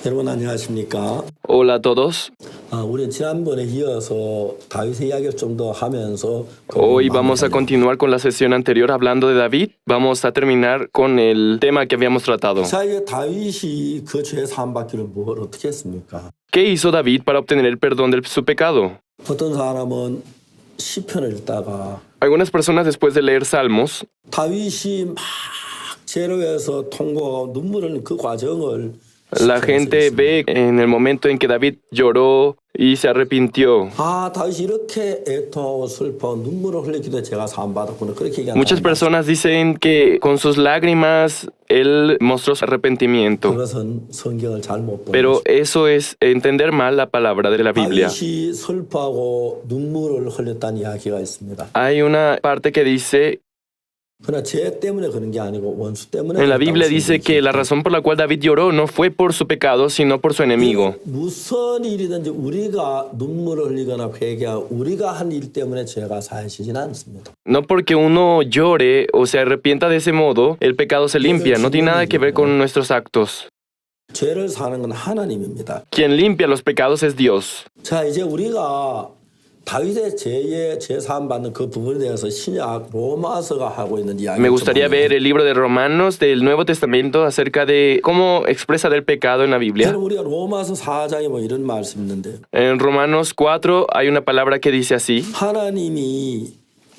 여러분 안녕하십니까? Hola a todos. 우리 지난번에 이어서 다윗의 이야기를 좀 더 하면서 Hoy vamos a continuar con la sesión anterior hablando de David. Vamos a terminar con el tema que habíamos tratado. 자, 이제 다윗이 그 죄 사함 받기를 뭘 어떻게 했습니까? ¿Qué hizo David para obtener el perdón de su pecado? 어떤 사람은 시편을 읽다가 Algunas personas después de leer Salmos 다윗이 막 죄로 해서 통곡하고 눈물 흘리는 그 과정을 La gente ve en el momento en que David lloró y se arrepintió. 다윗이 이렇게 애통하고 슬퍼 눈물을 흘리기도 제가 사함 받았구나 그렇게 얘기한다. Muchas personas dicen que con sus lágrimas él mostró su arrepentimiento. 그것은 성경을 잘못 본 Pero eso es entender mal la palabra de la Biblia. 다윗이 슬퍼하고 눈물을 흘렸다는 이야기가 있습니다. Hay una parte que dice, 그러나 죄 때문에 그런 게 아니고 원수 때문에. en la Biblia dice que la razón por la cual David lloró no fue por su pecado, sino por su enemigo. 무슨 일이든지 우리가 눈물을 흘리거나 회개하고 우리가 한 일 때문에 죄가 사해지진 않습니다. No porque uno llore o se arrepienta de ese modo, el pecado se limpia. No tiene nada que ver con nuestros actos. 죄를 사는 건 하나님입니다. Quien limpia los pecados es Dios. 자, 이제 우리가 다윗의 죄 사함 받는 그 부분에 대해서 신약 로마서가 하고 있는 이야기. Me gustaría ver el libro de Romanos del Nuevo Testamento acerca de cómo expresa el pecado en la Biblia. 우리가 로마서 4장에 뭐 이런 말씀 있는데. En Romanos 4 hay una palabra que dice así. 하나님이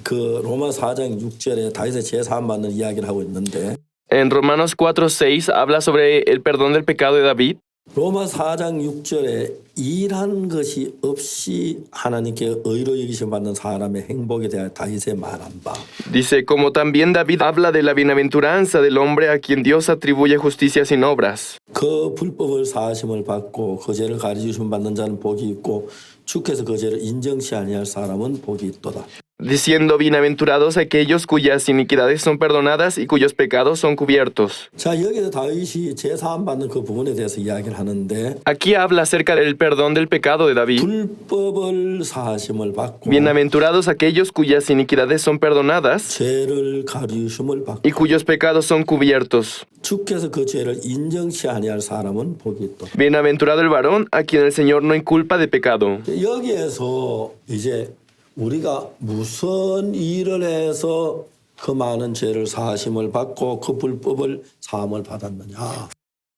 그 로마 4장 6절에 다윗의 죄 사함 받는 이야기를 하고 있는데. En Romanos 4:6 habla sobre el perdón del pecado de David. 로마 4장 6절에 일한 것이 없이 하나님께 의로 여기심 받는 사람의 행복에 대해 다윗의 말한 바. Dice, como también David habla de la bienaventuranza del hombre a quien Dios atribuye justicia sin obras. 그 불법을 사하심을 받고 그 죄를 가리주심 받는 자는 복이 있고 주께서 그 죄를 인정시 아니할 사람은 복이 있도다. Diciendo, bienaventurados aquellos cuyas iniquidades son perdonadas y cuyos pecados son cubiertos. 자, 여기서 다윗이 죄 사함 받는 그 부분에 대해서 이야기를 하는데. Aquí habla acerca del perdón del pecado de David. 불법을 사하심을 받고 Bienaventurados aquellos cuyas iniquidades son perdonadas 죄를 가리우심을 받고 y cuyos pecados son cubiertos. 주께서 그 죄를 인정시 아니할 사람은 복이 있도다. Bienaventurado el varón a quien el Señor no inculpa de pecado. 여기에서 이제 우리가 무슨 일을 해서 그 많은 죄를 사하심을 받고 그 불법을 사함을 받았느냐.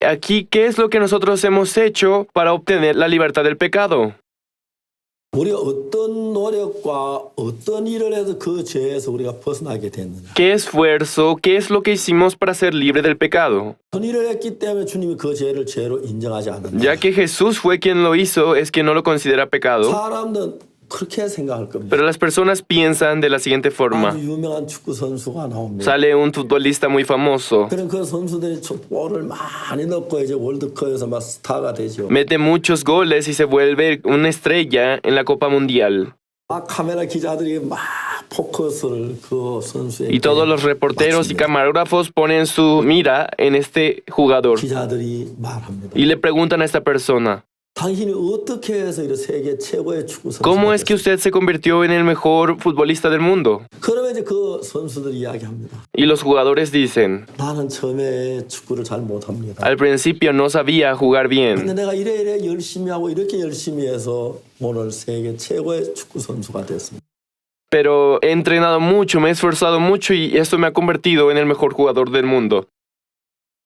Aquí, ¿qué es lo que nosotros hemos hecho para obtener la libertad del pecado? 우리가 어떤 노력과 어떤 일을 해서 그 죄에서 우리가 벗어나게 됐느냐. ¿Qué esfuerzo, qué es lo que hicimos para ser libre del pecado? 어떤 일을 했기 때문에 주님이 그 죄를 죄로 인정하지 않았냐. Ya que Jesús fue quien lo hizo, es que no lo considera pecado. 사람들은 그렇게 생각할 겁니다. Pero las personas piensan de la siguiente forma. 아주 유명한 축구 선수가 나옵니다. Sale un futbolista muy famoso. 그런 그 선수들이 골을 많이 넣고 이제 월드컵에서 막 스타가 되죠. Mete muchos goles y se vuelve una estrella en la Copa Mundial. 막 카메라 기자들이 막 포커스를 그 선수에게 Y todos los reporteros y camarógrafos ponen su mira en este jugador. 기자들이 말합니다. Y le preguntan a esta persona, 당신이 어떻게 해서 이런 세계 최고의 축구 선수가 ¿cómo es que usted se convirtió en el mejor futbolista del mundo? 그러면 이제 그 선수들이 이야기합니다. Y los jugadores dicen, 나는 처음에 축구를 잘 못합니다. al principio no sabía jugar 근데 bien, 내가 이래 열심히 하고 이렇게 열심히 해서 오늘 세계 최고의 축구 선수가 됐습니다. pero he entrenado mucho, me he esforzado mucho y esto me ha convertido en el mejor jugador del mundo.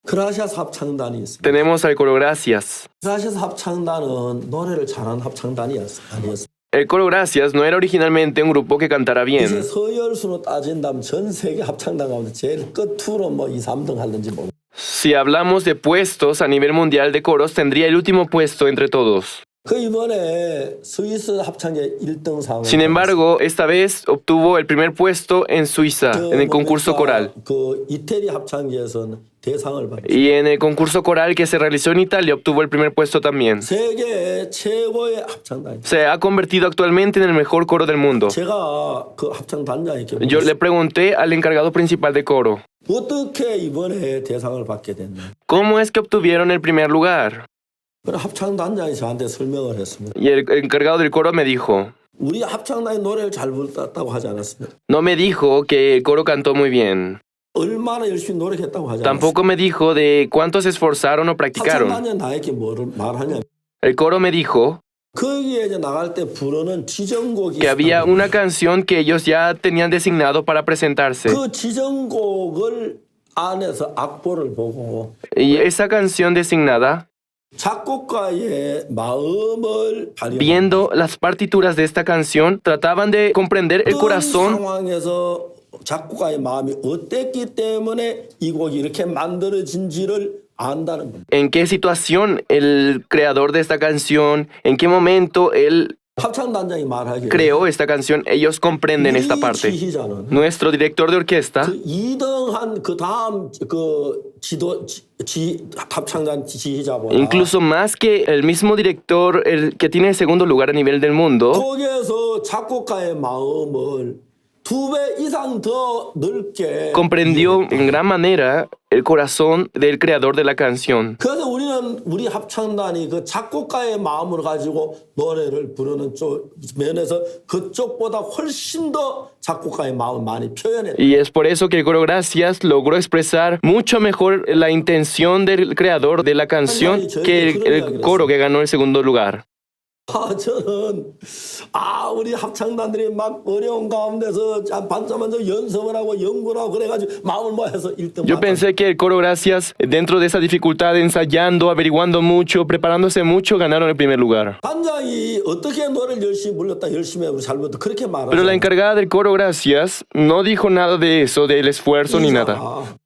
그라시아스 합창단이 있습니다. Tenemos al coro Gracias. 그라시아스 합창단은 노래를 잘하는 합창단이 아니었습니다. El coro Gracias no era originalmente un grupo que cantara 이제 bien. 서열수로 따진다면 전 세계 합창단 가운데 제일 끝으로 뭐 2, 3등 하는지 모르겠어요. Si hablamos de puestos a nivel mundial de coros, tendría el último puesto entre todos. 그 이번에 스위스 합창제 1등 상을 Sin embargo, esta vez obtuvo el primer puesto en Suiza, en el concurso coral. 그 이태리 합창제에서는 대상을 받았어요. Y en el concurso coral que se realizó en Italia obtuvo el primer puesto también. 세계 최고의 합창단. Se ha convertido actualmente en el mejor coro del mundo. 제가 그 합창단장에게 Yo le pregunté al encargado principal de coro, 어떻게 이번에 대상을 받게 됐냐. ¿cómo es que obtuvieron el primer lugar? 그래 합창단장이 저한테 설명을 했습니다. Y el encargado del coro me dijo, 우리 합창단이 노래를 잘 불렀다고 하지 않았습니다. no me dijo que el coro cantó muy bien. 얼마나 열심히 노력했다고 하지 않았어요. Tampoco me dijo de cuánto se esforzaron o practicaron. 합창단이 나에게 뭐를 말하냐. El coro me dijo 거기에 이제 나갈 때 부르는 지정곡이 que había 있다고. una canción que ellos ya tenían designado para presentarse. 그 지정곡을 안에서 악보를 보고 Y esa canción designada, 작곡가의 마음을 발휘하는 viendo las partituras de esta canción, trataban de comprender el 어떤 corazón, 상황에서 작곡가의 마음이 어땠기 때문에 이 곡이 이렇게 만들어진지를 안다는 겁니다. en qué situación el creador de esta canción, en qué momento él 합창단장이 말하기를 creó esta canción, ellos comprenden esta 우리 parte. 지휘자는 Nuestro director de orquesta, 그 2등한 그 다음 그 합창단 지휘자보다 incluso más que el mismo director, el que tiene el segundo lugar a nivel del mundo, 거기에서 작곡가의 마음을 2배 이상 더 넓게 comprendió en gran manera el corazón del creador de la canción. 그래서 우리 합창단이 그 작곡가의 마음을 가지고 노래를 부르는 쪽 면에서 그쪽보다 훨씬 더 작곡가의 마음을 많이 표현해. Y es por eso que el coro Gracias logró expresar mucho mejor la intención del creador de la canción que el coro que ganó el segundo lugar. 저는 우리 합창단들이 막 어려운 가운데서 반짝반짝 연습을 하고 연구를 하고 그래가지고 마음을 모아서 1등. Yo pensé que el coro Gracias, dentro de esa dificultad, ensayando, averiguando mucho, preparándose mucho, ganaron el primer lugar. 단장이 어떻게 노래를 열심히 불렀다 열심히 우리 잘 불렀다 그렇게 Pero la 말하죠. encargada del coro Gracias no dijo nada de eso, del esfuerzo ni nada.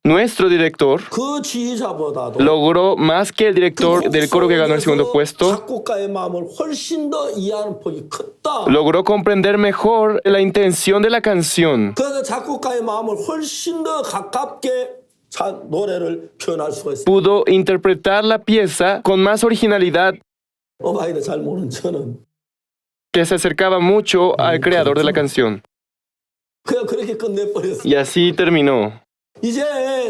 Nuestro director 그 지휘자보다도 logró más que el director del coro que ganó el segundo puesto. 작곡가의 마음을 훨씬 더 이해하는 폭이 컸다. Logró comprender mejor la intención de la canción. 그래서 작곡가의 마음을 훨씬 더 가깝게 노래를 표현할 수가 있어요. Pudo interpretar la pieza con más originalidad, 어바이드 잘 모르는 저는 que se acercaba mucho al creador de la canción. 그냥 그렇게 끝내버렸어요. Y así terminó. 이제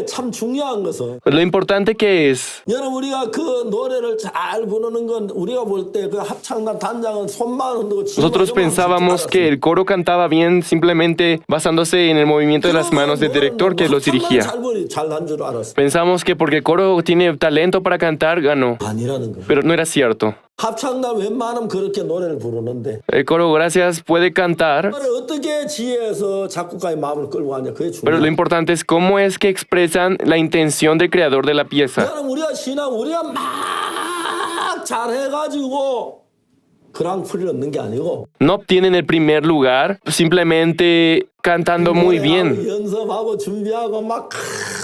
참 중요한 것은 Lo importante que es, 여러분 우리가 그 노래를 잘 부르는 건 우리가 볼 때 그 합창단 단장은 손만 흔들고 nosotros pensábamos que el coro cantaba bien simplemente basándose en el movimiento de las manos del director que los dirigía. 잘한 줄 알았어. Pensamos que porque el coro tiene talento para cantar, ganó. 아니라는 거예요. Pero no era cierto. 합창단 웬만하면 그렇게 노래를 부르는데 El coro Gracias puede cantar, 그걸 어떻게 지혜해서 작곡가의 마음을 끌고 가냐 그게 pero lo 중요해요. importante es cómo es que expresan la intención del creador de la pieza. 여러분 우리가 신앙 우리가 막 잘해가지고 그랑프리를 얻는 게 아니고 No obtienen el primer lugar simplemente cantando muy bien. 노래하고 연습하고 준비하고 막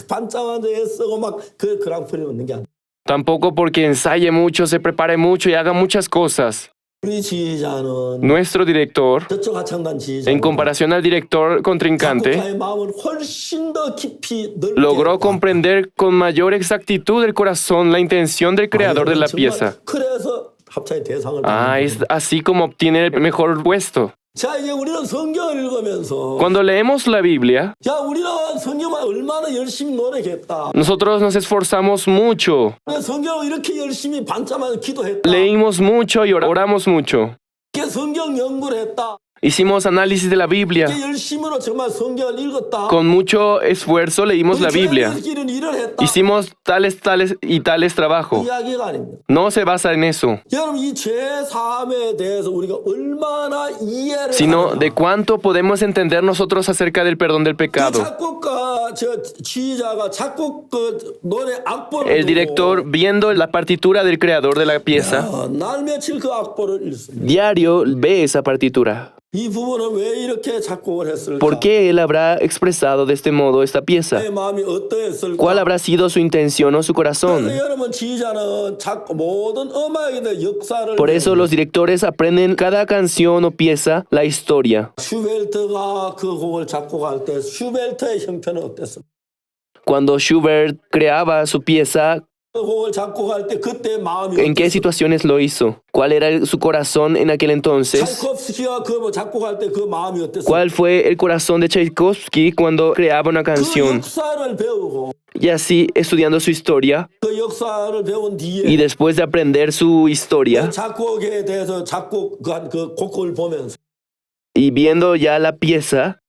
반짝반짝 애쓰고 막 그 그랑프리를 얻는 게 아니고 Tampoco porque ensaye mucho, se prepare mucho y haga muchas cosas. 우리 지휘자는 Nuestro director, 저쪽 합창단 지휘자 en comparación al director contrincante, 작곡가의 마음을 훨씬 더 깊이 넓게 logró comprender con mayor exactitud el corazón, la intención del creador de la pieza. 그래서 합창의 대상을 Es así como obtiene el mejor puesto. 자 이제 우리는 성경을 읽으면서 Cuando leemos la Biblia, 야 우리는 성경만 얼마나 열심히 노력했다. nosotros nos esforzamos mucho, 성경을 이렇게 열심히 반짝만 기도했다. leímos mucho y oramos mucho. 이렇게 성경 연구를 했다. Hicimos análisis de la Biblia. 이렇게 열심으로 정말 성경을 읽었다. Con mucho esfuerzo leímos la Biblia. 이런 일을 했다. Hicimos tales y tales trabajos. 이야기가 아닙니다. No se basa en eso, 여러분 이 죄사함에 대해서 우리가 얼마나 이해를 sino 하느냐. de cuánto podemos entender nosotros acerca del perdón del 그 pecado. 작곡가 저 지휘자가 작곡 그 노래 악보를 El director, viendo la partitura del creador de la pieza, 날 며칠 그 악보를 읽습니다. diario ve esa partitura. 이 부분은 왜 이렇게 작곡을 했을까? ¿Por qué él habrá expresado de este modo esta pieza? 내 마음이 어떠했을까? ¿Cuál habrá sido su intención o su corazón? 그래서 여러분 지휘자는 모든 음악에 대해 역사를 Por eso los directores aprenden cada canción o pieza la historia. 슈벨트가 그 곡을 작곡할 때 슈벨트의 형편은 어땠습니까? Cuando Schubert creaba su pieza, 그 곡을 작곡할 때 그때 마음이 ¿en qué situaciones lo hizo? ¿Cuál era su corazón en aquel entonces? 차이콥스키가 그 작곡할 때 그 마음이 어땠습니까? ¿Cuál fue el corazón de Tchaikovsky cuando creaba una 그 canción? 역사를 배우고 Y así, estudiando su historia, 그 역사를 배운 y 뒤에 después de aprender su historia, 작곡에 대해서 작곡한 그 곡을 보면서 y viendo ya la pieza,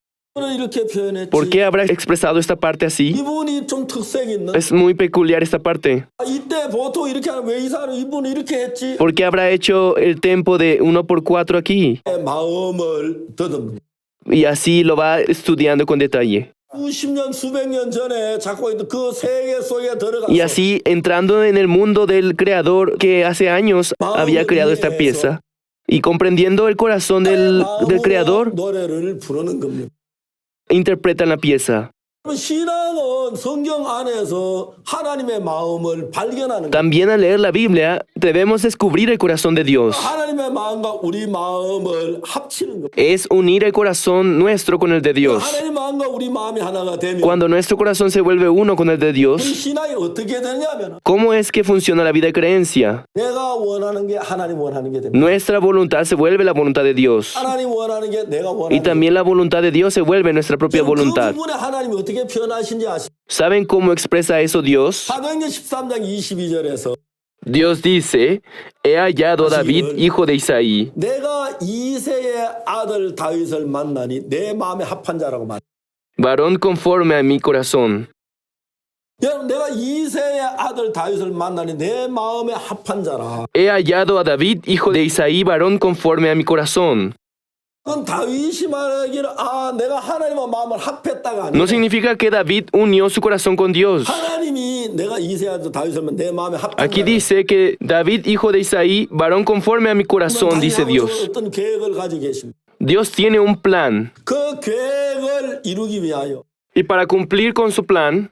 이렇게 표현했지. ¿Por qué habrá expresado esta parte así? 이분이 좀 특색이 있는. Es muy peculiar esta parte. 이때 보통 이렇게 하는 왜 이 사람 이분이 이렇게 했지? ¿Por qué habrá hecho el tempo de 1x4 aquí? 마음을 더듬는. Y así lo va estudiando con detalle. 수십 년, 수백 년 전에 작곡했던 그 세계 속에 들어가서 Y así, entrando en el mundo del creador que hace años había creado esta pieza, y comprendiendo el corazón del creador, 노래를 부르는 겁니다. interpretan la pieza. 신앙은 성경 안에서 하나님의 마음을 발견하는 거예요. También al leer la Biblia, debemos descubrir el corazón de Dios. 하나님의 마음과 우리 마음을 합치는 거예요. Es unir el corazón nuestro con el de Dios. 하나님 마음과 우리 마음이 하나가 되면 Cuando nuestro corazón se vuelve uno con el de 우리 Dios, 신앙이 어떻게 되냐면 ¿cómo es que funciona la vida de creencia? 내가 원하는 게 하나님 원하는 게 됩니다. Nuestra voluntad se vuelve la voluntad de Dios. 하나님 원하는 게 내가 Y 원하는 게 también la voluntad de Dios se vuelve nuestra propia 그 voluntad. 부분에 하나님이 어떻게 표현하신지 아시죠? ¿Saben cómo expresa eso Dios? 사도행전 13장 22절에서 Dios dice, he hallado a David, hijo de Isaí. 내가 이새의 아들 다윗을 만나니 내 마음에 합한 자라고 말. Varón conforme a mi corazón. 여러분 내가 이새의 아들 다윗을 만나니 내 마음에 합한 자라. He hallado a David, hijo de Isaí, varón conforme a mi corazón. 그건 다윗이 말하기를 내가 하나님과 마음을 합했다가 아니라 No significa que David unió su corazón con Dios. 하나님이 내가 이새의 아들 다윗을 만나 내 마음에 합한 Aquí 자라. dice que David, hijo de Isaí, varón conforme a mi corazón, dice Dios. 어떤 계획을 가지고 계십니다. Dios tiene un plan. 그 계획을 이루기 위하여 Y para cumplir con su plan,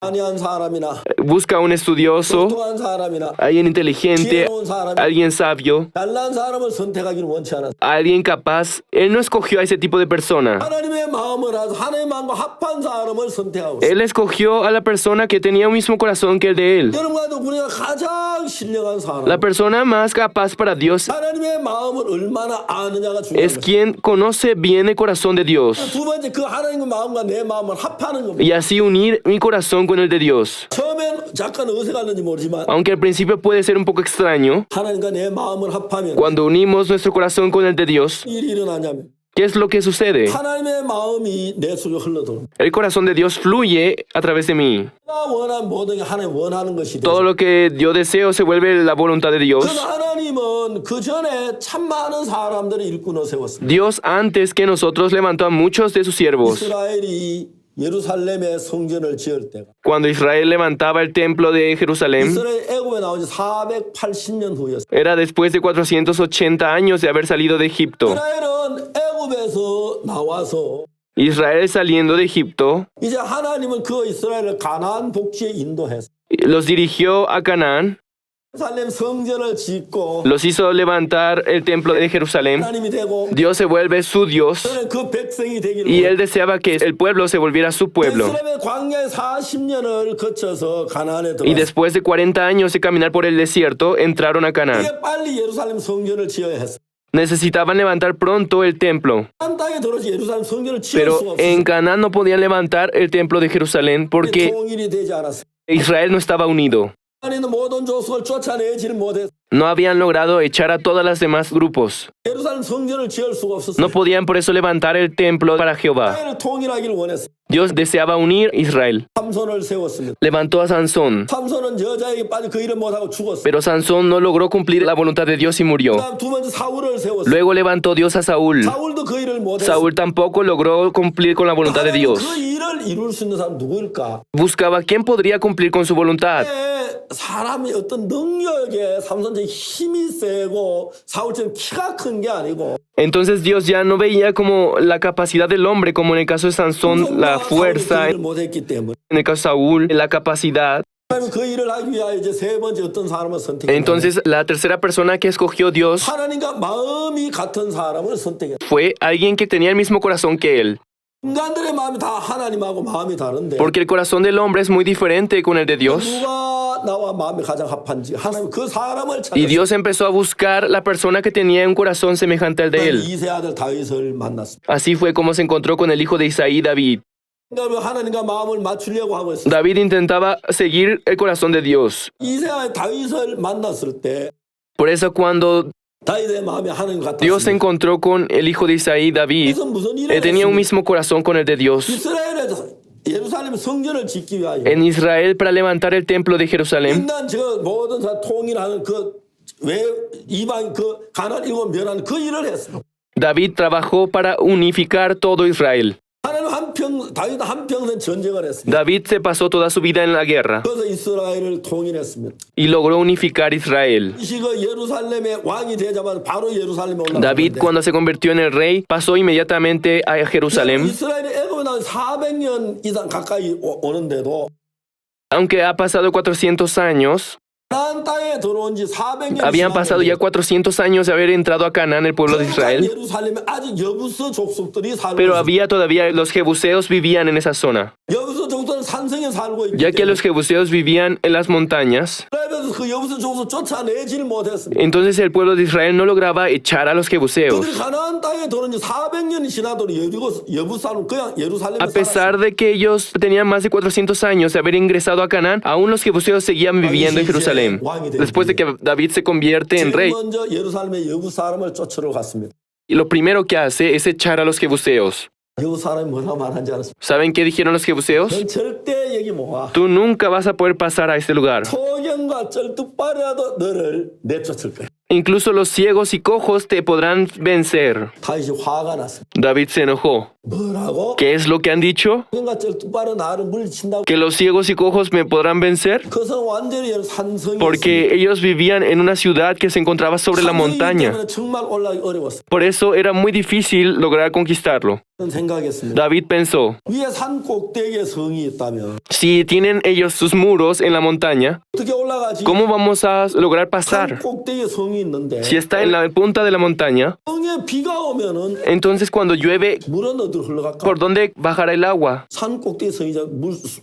아니한 사람이나 busca un estudioso, 똑똑한 사람이나 alguien inteligente, 지혜로운 사람이 alguien sabio, 잘난 사람을 선택하기를 원치 않았어. alguien capaz. Él no escogió a ese tipo de persona. 하나님의 마음을 하서 하나님의 마음과 합한 사람을 선택하고 있어. Él escogió a la persona que tenía un mismo corazón que el de él. 여러분과도 우리가 가장 신령한 사람. La persona más capaz para Dios 하나님의 마음을 얼마나 아느냐가 es 중요합니다. quien conoce bien el corazón de Dios. 두 번째 그 하나님의 마음과 내 마음을 합하는 겁니다. Y así unir mi corazón con el de Dios. 처음엔 잠깐 어색할는지 모르지만 Aunque al principio puede ser un poco extraño, 하나님과 내 마음을 합하면 cuando unimos nuestro corazón con el de Dios, 일이 일어나냐면 ¿qué es lo que sucede? 하나님의 마음이 내 속에 흘러들어옵니다. El corazón de Dios fluye a través de mí. 내가 원하는 모든 게 하나님 원하는 것이 Todo 되죠. lo que yo deseo se vuelve la voluntad de Dios. 그래서 하나님은 그 전에 참 많은 사람들을 일꾼을 세웠습니다. Dios antes que nosotros levantó a muchos de sus siervos. 이스라엘이 예루살렘의 성전을 지을 때가 Cuando Israel levantaba el templo de Jerusalén, 이스라엘 애굽에 나온 지 480년 후였어요. era después de 480 años de haber salido de Egipto. 이스라엘은 애굽에서 나와서 Israel saliendo de Egipto 이제 하나님은 그 이스라엘을 가나안 복지에 인도해서 los dirigió a Canaán, 예루살렘 성전을 짓고 los hizo levantar el templo de Jerusalén. 하나님이 되고 Dios se vuelve su Dios 그는 그 백성이 되기를 y él deseaba que el pueblo se volviera su pueblo. 예루살렘의 광야에 40년을 거쳐서 가나안에 Y 들어갔어요. después de 40 años de caminar por el desierto, entraron a Canaán. 이게 빨리 예루살렘 성전을 지어야 했어요. Necesitaban levantar pronto el templo, 한 땅에 들어서 예루살렘 성전을 지을 pero 수가 없어요. en Canaán no podían levantar el templo de Jerusalén porque 통일이 되지 않았어요. Israel no estaba unido. 하나님은 모든 족속을 쫓아내지를 못했어요. No habían logrado echar a todas las demás grupos. 예루살렘 성전을 지을 수가 없었어요. No podían por eso levantar el templo para Jehová. 이스라엘을 통일하기를 원했어요. Dios deseaba unir Israel. 삼손을 세웠습니다. Levantó a Sansón, 삼손은 여자에게 빠져 그 일을 못하고 죽었어요. pero Sansón no logró cumplir la voluntad de Dios y murió. 그다음 두 번째 사울을 세웠어요. Luego levantó Dios a Saúl. 사울도 그 일을 못했어요. Saúl tampoco logró cumplir con la voluntad de 하나님 Dios. 그 일을 이룰 수 있는 사람 누구일까? Buscaba quién podría cumplir con su voluntad. 사람이 어떤 능력에 삼손처럼 힘이 세고 사울처럼 키가 큰 게 아니고 Entonces Dios ya no veía como la capacidad del hombre, como en el caso de Sansón, la fuerza, 그 일을 못했기 때문에 en el caso de Saúl, la capacidad. 하나님 그 일을 하기 위하여 이제 세 번째 어떤 사람을 선택했어요. Entonces la tercera persona que escogió Dios 하나님과 마음이 같은 사람을 선택했어요. fue alguien que tenía el mismo corazón que él. 인간들의 마음이 다 하나님하고 마음이 다른데 Porque el corazón del hombre es muy diferente con el de Dios. 누가 나와 마음이 가장 합한지 하나님 그 사람을 Y 찾았어요. Dios empezó a buscar la persona que tenía un corazón semejante al de él. 이세 아들 다윗을 만났습니다. Así fue como se encontró con el hijo de Isaí, David. 그러니까 하나님과 마음을 맞추려고 하고 있어요. David intentaba seguir el corazón de Dios. 이세 아들 다윗을 만났을 때 Por eso cuando 다윗의 마음이 하나님 Dios se 같았습니다. encontró con el hijo de Isaí, David. 그래서 무슨 일을 Él tenía un 했습니까? mismo corazón con el de Dios. 이스라엘에서 예루살렘 성전을 짓기 위하여 En Israel, para levantar el templo de Jerusalén, 인간 저 모든 사 통일하는 그 왜 이방 그 가난 일곱 면한 그 일을 했어. David trabajó para unificar todo Israel. 하나님 다윗 한평생 전쟁을 했습니다. David se pasó toda su vida en la guerra 그래서 이스라엘을 통일했습니다. y logró unificar Israel. 이 그 예루살렘의 왕이 되자마자 바로 예루살렘에 David, 올라갔는데 cuando se convirtió en el rey, pasó inmediatamente a Jerusalén. 이스라엘이 애굽에 나온 400년 이상 가까이 오는데도 Aunque ha pasado 400 años, 가나안 땅에 들어온 지 400년 habían pasado ya 400 años de haber entrado a Canaán, el pueblo de Israel, 예루살렘에 아직 여부스 족속들이 살고 pero 있어요. había todavía los jebuseos vivían en esa zona, 여부스 족속은 산성에 살고 있기 ya que 때문에 los jebuseos vivían en las montañas. 그래서 그 여부스 족속 쫓아내지를 못했습니다. Entonces el pueblo de Israel no lograba echar a los jebuseos. 그들이 가나안 땅에 들어온 지 400년이 지나도록 여부스 사람 그냥 예루살렘에 A pesar de que ellos tenían más de 400 años de haber ingresado a Canaán, aún los jebuseos seguían viviendo en Jerusalén. Después de que David se convierte en 제일 rey, 먼저 예루살렘에 여부스 사람을 쫓으러 갔습니다. y lo primero que hace es echar a los jebuseos. 여부스 사람이 뭐라 말한지 알았습니다. ¿Saben qué dijeron los jebuseos? 넌 절대 여기 못 와. Tú nunca vas a poder pasar a este lugar. 소경과 쩔뚝발이라도 너를 내쫓을 거야. Incluso los ciegos y cojos te podrán vencer. 다윗이 화가 났습니다. David se enojó. 뭐라고? ¿Qué es lo que han dicho? 소경과 쩔뚝발은 나를 물리친다고. ¿Que los ciegos y cojos me podrán vencer? 그 성 완전히 산성이 Porque ellos vivían en una ciudad que se encontraba sobre la montaña. 때문에 정말 올라가기 어려웠어. Por eso era muy difícil lograr conquistarlo. 그런 생각했습니다. David pensó, 위에 산 꼭대기에 성이 있다면 si tienen ellos sus muros en la montaña, 어떻게 올라가지? ¿cómo vamos a lograr 산 pasar? 꼭대기에 성이 있는데 Si está en la punta de la montaña, 성에 비가 오면은 entonces cuando llueve, 물은 어디로 흘러갈까? ¿por dónde bajará el agua? 산 꼭대기 성이자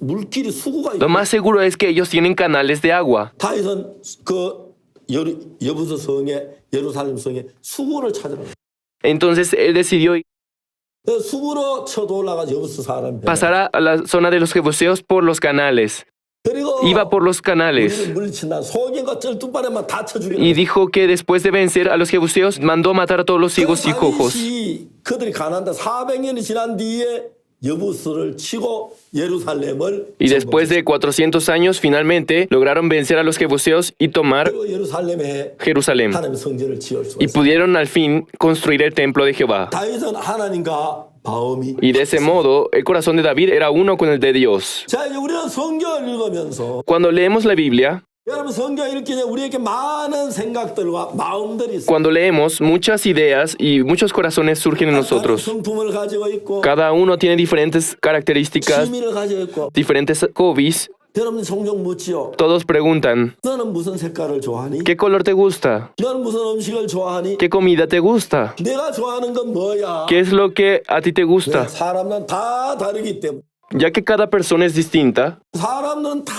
물길이 수구가 Lo 있고 más seguro es que ellos tienen canales de agua. 다윗은 그 여부스 성에 예루살렘 성에 수구를 찾으러 갔어요. Entonces él decidió 그래서 수구로 쳐도 올라가서 여부스 사람이 pasar a la zona de los jebuseos por los canales. 그리고 Iba por los canales. 우리를 물리친다. 소경과 쩔뚝발에만 다 쳐주겠다. Y dijo que después de vencer a los jebuseos, mandó matar a todos los ciegos y cojos. 그들이 가난한데 400년이 지난 뒤에 여부스를 치고 예루살렘을 Y después de 400 años, finalmente lograron vencer a los jebuseos y tomar 그리고 예루살렘에 Jerusalén. 하나님의 성전을 지을 수 Y 있어요. pudieron al fin construir el templo de Jehová. 다윗은 하나님과 마음이 Y de ese modo, el corazón de David era uno con el de Dios. 자, 이제 우리는 성경을 읽으면서 Cuando leemos la Biblia, 여러분 성경 읽기 전에 우리에게 많은 생각들과 마음들이 있어요. cuando leemos, muchas ideas y muchos corazones surgen en nosotros. 성품을 가지고 있고 Cada uno tiene diferentes características, 취미를 가지고 있고 diferentes hobbies. 여러분 종종 묻지요. Todos preguntan, 너는 무슨 색깔을 좋아하니? ¿qué color te gusta? 너는 무슨 음식을 좋아하니? ¿Qué comida te gusta? 내가 좋아하는 건 뭐야? ¿Qué es lo que a ti te gusta? 사람은 다 다르기 때문에 Ya que cada persona es distinta, 사람들은 다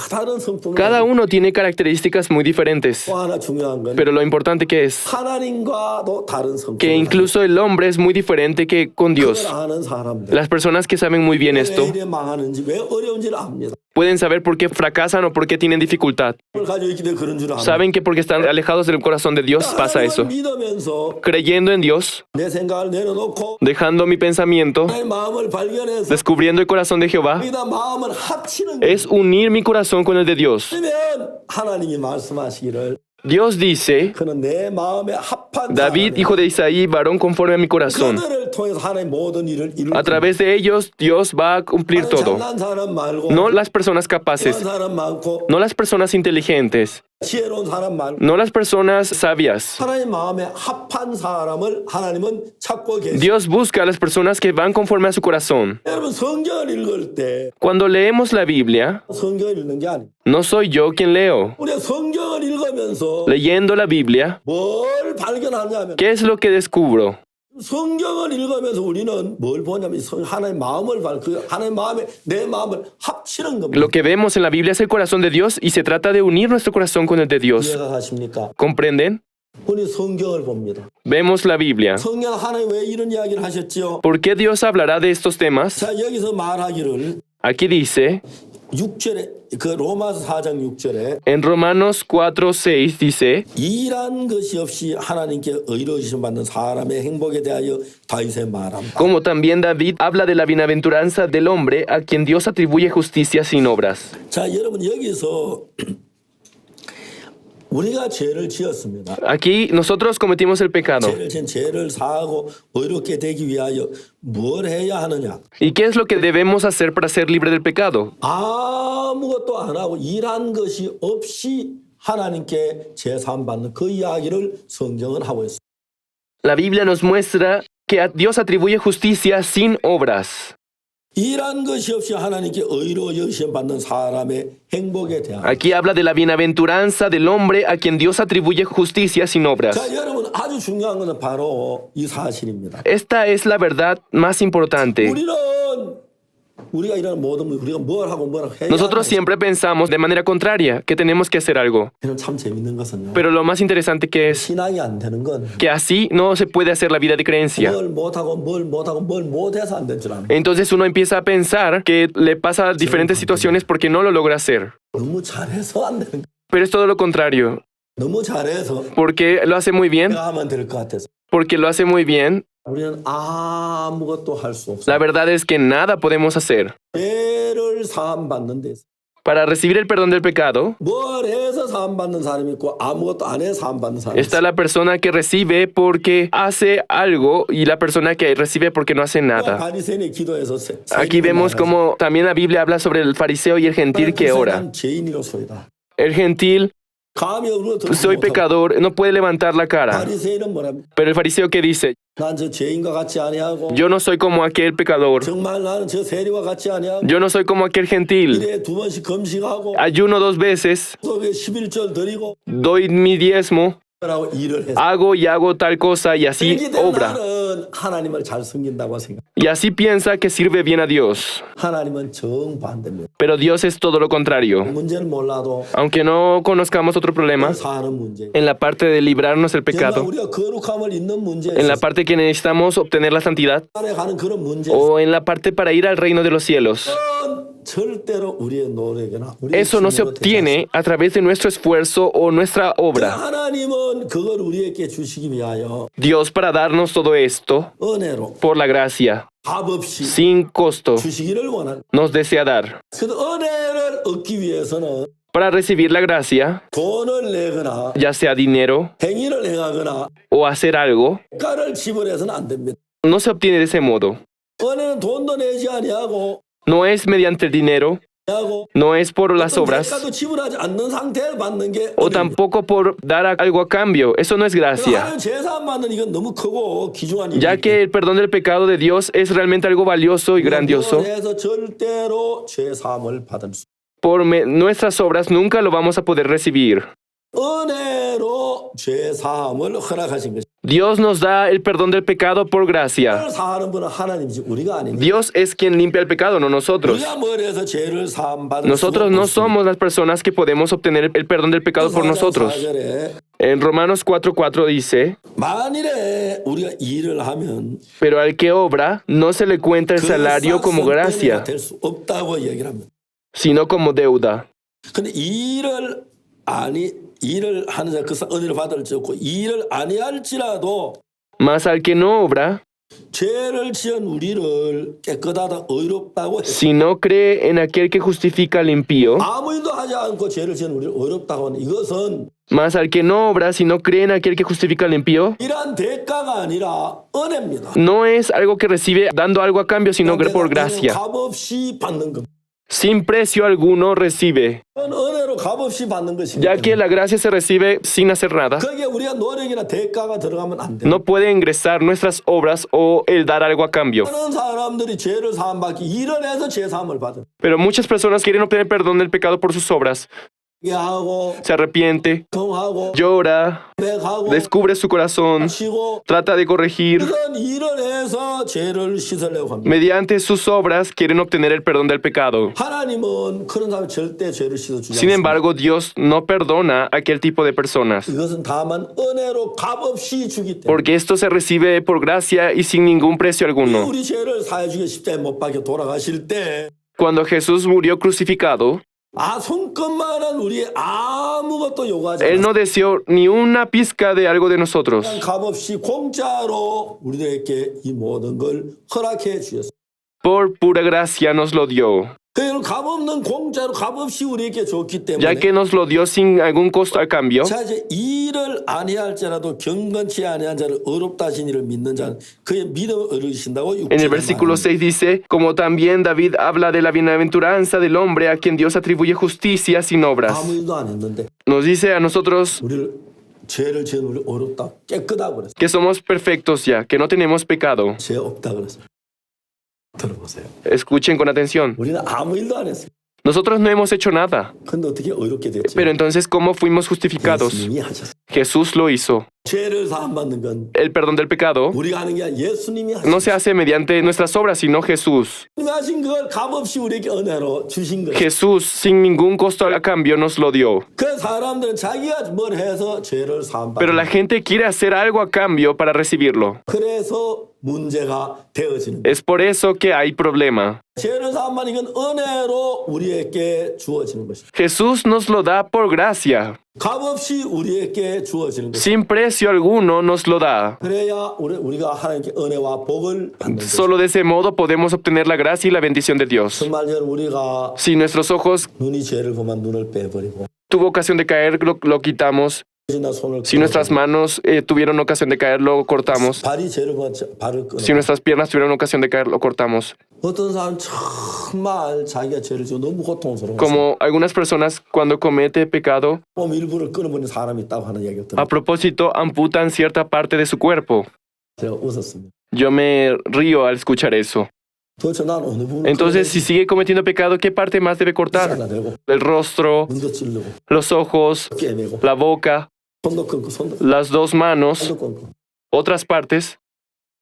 다른 성품을 cada uno tiene características muy diferentes. 또 하나 중요한 건 Pero lo importante que es 하나님과도 다른 성품을 que incluso el hombre es muy diferente que con Dios. 그걸 아는 사람들 Las personas que saben muy bien 왜 esto 이래 망하는지 왜 어려운지를 압니다. pueden saber por qué fracasan o por qué tienen dificultad. 그걸 가지고 있기 때문에 그런 줄 압니다. Saben que porque están alejados del corazón de Dios pasa 하나님을 eso. 믿으면서 Creyendo en Dios, 내 생각을 내려놓고 dejando mi pensamiento, 내 마음을 발견해서 descubriendo el corazón de Jehová, 여기다 마음을 합치는 거예요. es unir mi corazón con el de Dios. 그러면 하나님이 말씀하시기를 Dios dice, 그는 내 마음에 합한 David, 사람이야. hijo de Isaí, varón conforme a mi corazón. 그들을 통해서 하나님 모든 일을 이룰 A través de ellos, Dios va a cumplir todo. 잘난 사람 말고 No las personas 그런 capaces, 사람 많고 no las personas inteligentes, 지혜로운 사람 말고 no las personas sabias. 하나님 마음에 합한 사람을 하나님은 찾고 계세요. Dios busca a las personas que van conforme a su corazón. 여러분 성경을 읽을 때 Cuando leemos la Biblia, 성경을 읽는 게 아닙니다. no soy yo quien leo. 우리가 성경을 읽으면서 Leyendo la Biblia, 뭘 발견하냐면 ¿qué es lo que descubro? 성경을 읽으면서 우리는 뭘 보냐면 하나님 마음을 하나님 마음에 내 마음을 합치는 겁니다. Lo que vemos en la Biblia es el corazón de Dios y se trata de unir nuestro corazón con el de Dios. 이해가 가십니까? ¿Comprenden? 우리 성경을 봅니다. Vemos la Biblia. 성경 하나님 왜 이런 이야기를 하셨지요? ¿Por qué Dios hablará de estos temas? 자 여기서 말하기를 Aquí dice, 6절에 그 로마서 4장 6절에 En Romanos 4:6 dice, 일한 것이 없이 하나님께 의로우심 받는 사람의 행복에 대하여 다윗의 말합니다. como también David habla de la bienaventuranza del hombre a quien Dios atribuye justicia sin obras. 자, 여러분 여기서 우리가 죄를 지었습니다. Aquí nosotros cometimos el pecado. 죄를 사하고 의롭게 되기 위하여 뭘 해야 하느냐? ¿Y qué es lo que debemos hacer para ser libre del pecado? 아무것도 안 하고 일한 것이 없이 하나님께 제사함 받는 그 이야기를 성경은 하고 있습니다. La Biblia nos muestra que Dios atribuye justicia sin obras. 일한 것이 없이 하나님께 의로 여기심 받는 사람의 행복에 대한. Aquí habla de la bienaventuranza del hombre a quien Dios atribuye justicia sin obras. 자, 여러분 아주 중요한 것은 바로 이 사실입니다. Esta es la verdad más importante. 우리가 이런 모든 우리가 뭘 하고 뭘 해야 Nosotros siempre pensamos de manera contraria que tenemos que hacer algo. 참 재밌는 것은요. Pero lo más interesante que es 신앙이 안 되는 건 que así no se puede hacer la vida de creencia. 뭘 못해서 안 된 줄 압니다. Entonces uno empieza a pensar que le pasa diferentes situaciones porque no lo logra hacer. 너무 잘해서 안 되는 거. Pero es todo lo contrario. 너무 잘해서 Porque lo hace muy bien. 내가 하면 될 것 같아서. Porque lo hace muy bien. 우리는 아무것도 할 수 없어요. La verdad es que nada podemos hacer. 죄를 사함 받는 데서 Para recibir el perdón del pecado, 뭘 해서 사함 받는 사람이 있고 아무것도 안 해서 사함 받는 사람이 está 있어요. la persona que recibe porque hace algo y la persona que recibe porque no hace nada. 바리새인의 기도에서 Aquí vemos como también la Biblia habla sobre el fariseo y el gentil que ora. 죄인이로소이다. El gentil, 감히 우리가 soy pecador, no puede levantar la cara. 바리새인은 뭐랍니까? Pero el fariseo que dice, 난 저 죄인과 같지 아니하고 yo no soy como aquel pecador, 정말 나는 저 세리와 같지 아니하고 yo no soy como aquel gentil, 일에 2번씩 금식하고 ayuno 2 veces, 속에 11절 드리고 doy mi diezmo, 라고 일을 해서 hago y hago tal cosa y así 그렇기 때문에 obra. 나는 하나님을 잘 섬긴다고 생각. Y así piensa que sirve bien a Dios. 하나님은 정반대입니다. Pero Dios es todo lo contrario. 문제는 몰라도 Aunque no conozcamos otro problema, 사는 문제. en la parte de librarnos del 정말 pecado, 우리가 거룩함을 잇는 문제에 en la 있어서 parte que necesitamos obtener la santidad, 안에 가는 그런 문제에 o en la parte para ir al reino de los cielos. 절대로 우리의 노력이나 우리의 Eso no se 힘으로 되지 obtiene a través de nuestro esfuerzo o nuestra 않습니다. obra. 하나님은 그걸 우리에게 주시기 위하여 Dios, para darnos todo esto, 은혜로 por la gracia, 값 없이 sin costo, 주시기를 원합니다. nos desea dar. 그래서 은혜를 얻기 위해서는 Para recibir la gracia, 돈을 내거나 ya sea dinero 행위를 행하거나 o hacer algo, 대가를 지불해서는 안 됩니다. no se obtiene de ese modo. 은혜는 돈도 내지 아니하고 No es mediante el dinero, 하고 no es por las obras, 대가도 지불하지 않는 상태를 받는 게 o 은혜입니다. tampoco por dar algo a cambio. Eso no es gracia. 하나님 제사 받는 이건 너무 크고 귀중한 Ya 일이기 que el perdón del pecado de Dios es realmente algo valioso y grandioso, 해서 절대로 죄 사함을 받을 수. por nuestras obras nunca lo vamos a poder recibir. 은혜로 죄 사함을 허락하신 것이. Dios nos da el perdón del pecado por gracia. 죄를 사하는 분은 하나님이지 우리가 아닙니다. Dios es quien limpia el pecado, no nosotros. 우리가 뭘 해서 죄를 사함 받을 Nosotros no somos las personas que podemos obtener el perdón del pecado por nosotros. En Romanos 4:4 dice, 만일에 우리가 일을 하면 pero al que obra no se le cuenta el salario como gracia, 될수 없다고 얘기를 합니다. sino como deuda. 근데 일을 하는 자 그 은혜를 받을지 없고 일을 아니할지라도 Mas al que no obra, 죄를 지은 우리를 깨끗하다 의롭다고 했어요. si no cree en aquel que justifica al impío, 아무 일도 하지 않고 죄를 지은 우리를 의롭다고 하는 이것은 mas al que no obra, si no cree en aquel que justifica al impío, 이러한 대가가 아니라 은혜입니다. no es algo que recibe dando algo a cambio, sino que por gracia. 값없이 받는 겁니다. Sin precio alguno recibe, 은혜로 값없이 받는 것이기 ya que 때문에 la gracia se recibe sin hacer nada. 거기에 우리가 노력이나 대가가 들어가면 안 돼요. No puede ingresar nuestras obras o el dar algo a cambio. 많은 사람들이 죄를 사함받기 일을 해서 죄 사함을 받은. Pero muchas personas quieren obtener perdón del pecado por sus obras. 하고 Se arrepiente, 경하고 llora, 백하고 descubre su corazón, 치고 trata de corregir. 이런 일을 해서 죄를 씻으려고 합니다. Mediante sus obras quieren obtener el perdón del pecado. 하나님은 그런 사람 절대 죄를 씻어주지 Sin 않습니다. embargo, Dios no perdona a aquel tipo de personas, 이것은 다만 은혜로 값없이 주기 때문에 porque esto se recibe por gracia y sin ningún precio alguno. 우리 죄를 사해 주기 십자가에 못 박혀 돌아가실 때 Cuando Jesús murió crucificado, 손끝만은 우리 아무것도 요구하지 Él 않았어요. no deseó ni una pizca de algo de nosotros. 값없이 공짜로 우리들에게 이 모든 걸 허락해 주셨어요. Por pura gracia nos lo dio. 그 값없는 공짜로 값없이 우리에게 줬기 때문에 Ya que nos lo dio sin algún costo al cambio, 자 이제 일을 아니할지라도 경건치 아니한 자를 어렵다 하신 이를 믿는 자는 그의 믿음을 얻으신다고 en el versículo 6 dice, como también David habla de la bienaventuranza del hombre a quien Dios atribuye justicia sin obras. 아무 일도 안 했는데 Nos dice a nosotros 우리를 죄를 지은 우리 어렵다 깨끗하고 그랬어요. que somos perfectos ya, que no tenemos pecado. 죄 없다 그랬어요. 들어보세요. Escuchen con atención. 우리는 아무 일도 안 했어요. Nosotros no hemos hecho nada. 근데 어떻게 어렵게 됐죠? Pero entonces, ¿cómo fuimos justificados? 예수님이 하셨어요. Jesús lo hizo. 죄를 사함받는 건 El perdón del pecado 우리가 하는 게 아니라 예수님이 no 하셨어요. se hace mediante nuestras obras, sino Jesús. 예수님이 하신 그걸 값없이 우리에게 은혜로 주신 거예요. Jesús, sin ningún costo a cambio, nos lo dio. 그 사람들은 자기가 뭘 해서 죄를 Pero 사함받는 la gente quiere hacer algo a cambio para recibirlo. 그래서 문제가 되어지는 거예요. Es por eso que hay problema. 죄를 사함받는 건 은혜로 우리에게 주어지는 것이죠. Jesús nos lo da por gracia. 값없이 우리에게 주어지는 것이죠. Sin precio alguno nos lo da. 그래야 우리가 하나님께 은혜와 복을 받는 것이죠. Solo de ese modo podemos obtener la gracia y la bendición de Dios. 정말 우리가 Si nuestros ojos, 눈이 죄를 보면 눈을 빼버리고 tuvo ocasión de caer, lo quitamos. 나 손을 Si nuestras manos tuvieron ocasión de caer, lo cortamos. 발이 죄를 보면 발을 끊어. Si nuestras piernas tuvieron ocasión de caer, lo cortamos. 어떤 사람 정말 자기가 죄를 지어 너무 고통스러워. Como algunas personas cuando comete pecado, 몸 일부를 끊어버리는 사람이 있다고 하는 얘기가 들어요. a propósito, amputan cierta parte de su cuerpo. 제가 웃었습니다. Yo me río al escuchar eso. 도대체 난 어느 부분을 Entonces, si sigue cometiendo pecado, ¿qué parte más debe cortar? 하나 되고 El rostro, 눈도 찌르고 los ojos, 깨매고 la boca, 손도 끊고 손도 las dos manos, 끊고. otras partes,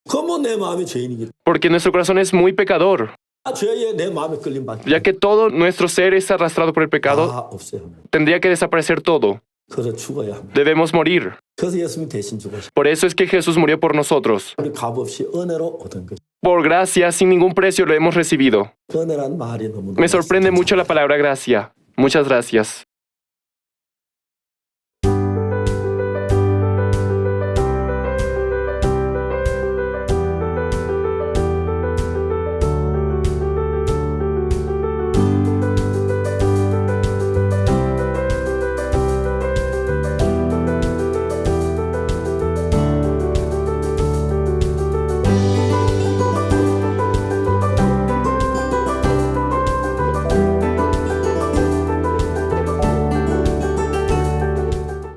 그뭐 내 마음이 죄인이기. porque nuestro corazón es muy pecador, 죄에 내 마음에 끌림 받기. ya que todo nuestro ser es arrastrado por el pecado, 다 없어요. tendría que desaparecer todo. 그래서 죽어야 합니다. Debemos morir. 그래서 예수님이 대신 죽으셨어요. Por eso es que Jesús murió por nosotros. 우리 값없이 은혜로 얻은 것. Por gracia, sin ningún precio, lo hemos recibido. 그 은혜란 말이 너무 Me sorprende mucho la palabra gracia. Muchas gracias.